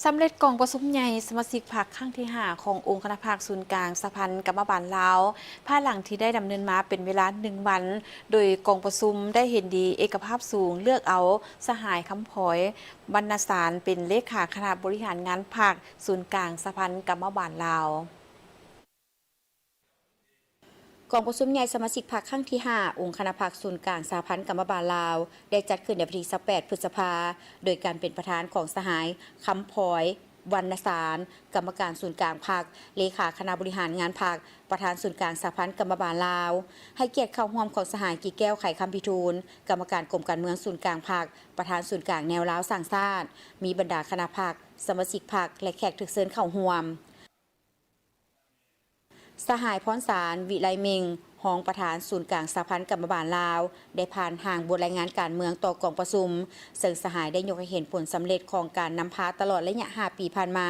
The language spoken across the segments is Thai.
สำเร็จกองประชุมใหญ่สมาชิกพรรคครั้งที่5ขององค์คณะภาคศูนย์กลางสหพันธ์กรรมบาลลาวภายหลังที่ได้ดำเนินมาเป็นเวลา1 วันโดยกองประชุมได้เห็นดีเอกภาพสูงเลือกเอาสหายคำพอยบรรณสารเป็นเลขาคณะบริหารงานพรรคศูนย์กลางสหพันธ์กรรมบาลลาวกองประชุมใหญ่สมาชิกพรรคครั้งที่5องค์คณะพรรคศูนย์กลางสหพันธ์กรรมบาลลาวได้จัดขึ้นในวันที่18 พฤษภาโดยการเป็นประธานของสหายคำพอยวรรณสารกรรมการศูนย์กลางพรรคเลขาคณะบริหารงานพรรคประธานศูนย์กลางสหพันธ์กรรมบาลลาวให้เกียรติเข้าร่วมของสหายกีแก้วไข่คำพิทูลกรรมการกรมการเมืองศูนย์กลางพรรคประธานศูนย์กลางแนวล้าวสร้างชาติมีบรรดาคณะพรรคสมาชิกพรรคและแขกถึกเชิญเข้าร่วมสหายพรสารวิไลเมงรองประธานศูนย์กลางสหพันธ์กรรมบาลลาวได้ผ่านห่างบทรายงานการเมืองต่อกองประชุมซึ่งสหายได้ยกให้เห็นผลสำเร็จของการนำพาตลอดระยะ5 ปีผ่านมา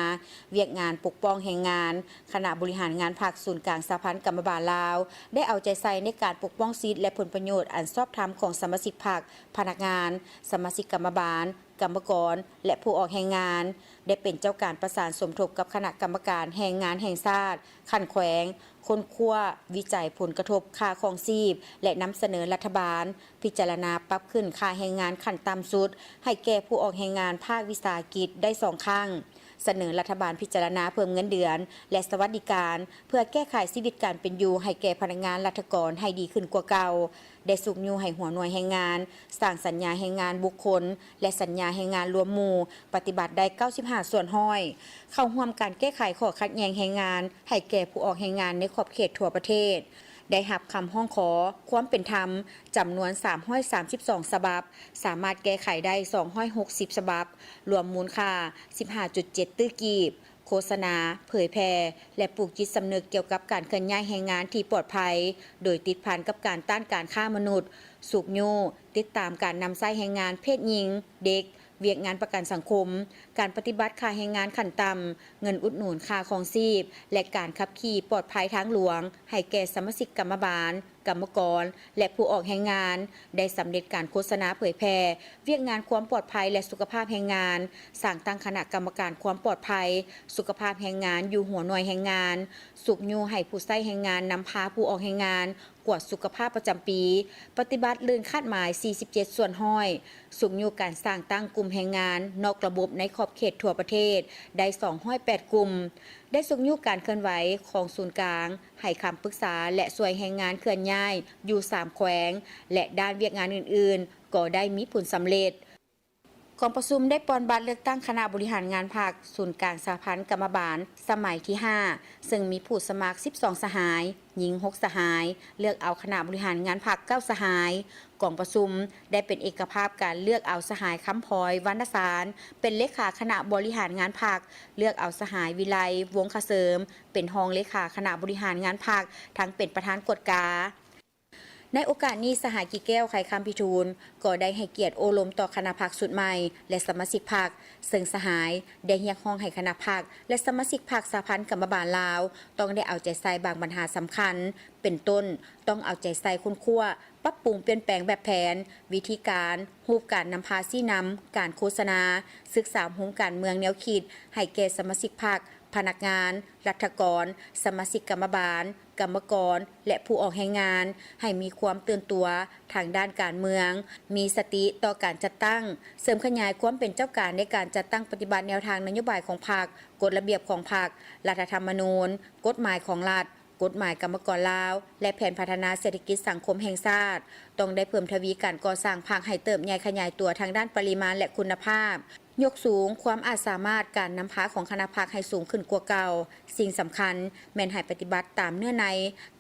เวียกงานปกป้องแห่งงานคณะบริหารงานพรรคศูนย์กลางสหพันธ์กรรมบาลลาวได้เอาใจใส่ในการปกป้องสิทธิและผลประโยชน์อันชอบธรรมของสมาชิกพรรคพนักงานสมาชิกกรรมบาลกรรมกรและผู้ออกแห่งงานได้เป็นเจ้าการประสานสมทบกับคณะกรรมการแห่งงานแห่งชาติขั้นแขวงค้นคว้าวิจัยผลกระทบค่าครองชีพและนำเสนอรัฐบาลพิจารณาปรับขึ้นค่าแรงงานขั้นต่ำสุดให้แก่ผู้ออกแรงงานภาควิสาหกิจได้2 ครั้งเสนอรัฐบาลพิจารณาเพิ่มเงินเดือนและสวัสดิการเพื่อแก้ไขชีวิตการเป็นอยู่ให้แก่พนักงานราชการให้ดีขึ้นกว่าเก่าได้สุกยูให้หัวหน่วยแรงงานสร้างสัญญาแรงงานบุคคลและสัญญาแรงงานรวมหมู่ปฏิบัติได้95 ส่วนห้อยเข้าร่วมการแก้ไขข้อขัดแย้งแรงงานให้แก่ผู้ออกแรงงานในขอบเขตทั่วประเทศได้รับคำร้องขอความเป็นธรรมจำนวน332 ฉบับสามารถแก้ไขได้260 ฉบับรวมมูลค่า 15.7 ตื้อกีบโฆษณาเผยแพร่และปลูกจิตสำนึกเกี่ยวกับการเคลื่อนย้ายแรงงานที่ปลอดภัยโดยติดพันกับการต้านการฆ่ามนุษย์สูบยูติดตามการนำใช้แรงงานเพศหญิงเด็กเวียกงานประกันสังคมการปฏิบัติค่าแรงงานขั้นต่ำเงินอุดหนุนค่าครองชีพและการขับขี่ปลอดภัยทางหลวงให้แก่สมาชิกกรรมบาลกรรมกรและผู้ออกแรงงานได้สำเร็จการโฆษณาเผยแพร่เวียกงานความปลอดภัยและสุขภาพแรงงานสร้างตั้งคณะกรรมการความปลอดภัยสุขภาพแรงงานอยู่หัวหน่วยแรงงานสุกยูให้ผู้ใช้แรงงานนำพาผู้ออกแรงงานกวดสุขภาพประจำปีปฏิบัติลื่นคาดหมาย47 ส่วนห้อยสุกยูการสร้างตั้งกลุ่มแรงงานนอกระบบในขอบเขตทั่วประเทศได้208 กลุ่มได้สุกยูการเคลื่อนไหวของศูนย์กลางให้คำปรึกษาและช่วยแรงงานเคลื่อนย้ายอยู่3 แขวงและด้านเวียกงานอื่นๆก็ได้มีผลสำเร็จกองประชุมได้ปอนบัตรเลือกตั้งคณะบริหารงานพรรคศูนย์กลางสหพันธ์กรรมบาลสมัยที่5ซึ่งมีผู้สมัคร12 สหายหญิง6 สหายเลือกเอาคณะบริหารงานพรรค9 สหายกองประชุมได้เป็นเอกภาพการเลือกเอาสหายคำพอยวรรณสารเป็นเลขาคณะบริหารงานพรรคเลือกเอาสหายวิไลวงศ์เสริมเป็นรองเลขาคณะบริหารงานพรรคทั้งเป็นประธานกฎกาในโอกาสนี้สหายกีแก้วไข่คำพิทูลก็ได้ให้เกียรติโอลมต่อคณะพรรคสุดใหม่และสมาชิกพรรคซึ่งสหายได้เรียกร้องให้คณะพรรคและสมาชิกพรรคสหพันธ์กรรมบาลลาวต้องได้เอาใจใส่บางปัญหาสำคัญเป็นต้นต้องเอาใจใส่คุณคั่วปรับปรุงเปลี่ยนแปลงแบบแผนวิธีการรูปการนำพาซี่นำการโฆษณาศึกษาโฮมการเมืองแนวคิดให้แก่สมาชิกพรรคพนักงานรัฐกรสมาชิกกรรมบาลกรรมกรและผู้ออกแรงงานให้มีความตื่นตัวทางด้านการเมืองมีสติต่อการจัดตั้งเสริมขยายความเป็นเจ้าการในการจัดตั้งปฏิบัติแนวทางนโยบายของพรรคกฎระเบียบของพรรครัฐธรรมนูญกฎหมายของรัฐกฎหมายกรรมกรลาวและแผนพัฒนาเศรษฐกิจสังคมแห่งชาติต้องได้เพิ่มทวีการก่อสร้างพรรคให้เติบใหญ่ขยายตัวทางด้านปริมาณและคุณภาพยกสูงความอาจสามารถการนำพาของคณะพรรคให้สูงขึ้นกว่าเก่าสิ่งสำคัญแม่นให้ปฏิบัติตามเนื้อใน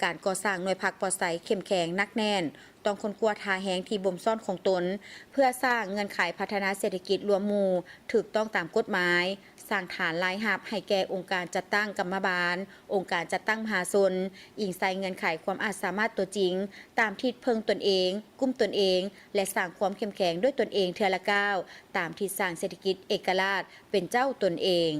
การก่อสร้างหน่วยพรรคปลอดภัยเข้มแข็งนักแน่นต้องค้นคว้าทาแหงที่บ่มซ่อนของตนเพื่อสร้างเงื่อนไขพัฒนาเศรษฐกิจรวมหมู่ถูกต้องตามกฎหมายสร้างฐานรายรับให้แก่องค์การจัดตั้งกรรมบาลองค์การจัดตั้งมหาชนอิงใส่เงื่อนไขความอาจสามารถตัวจริงตามทิศเพิงตนเองกุ้มตนเองและสร้างความเข้มแข็งด้วยตนเองเทื่อละก้าวตามทิศสร้างเศรษฐกิจเอกราชเป็นเจ้าตนเอง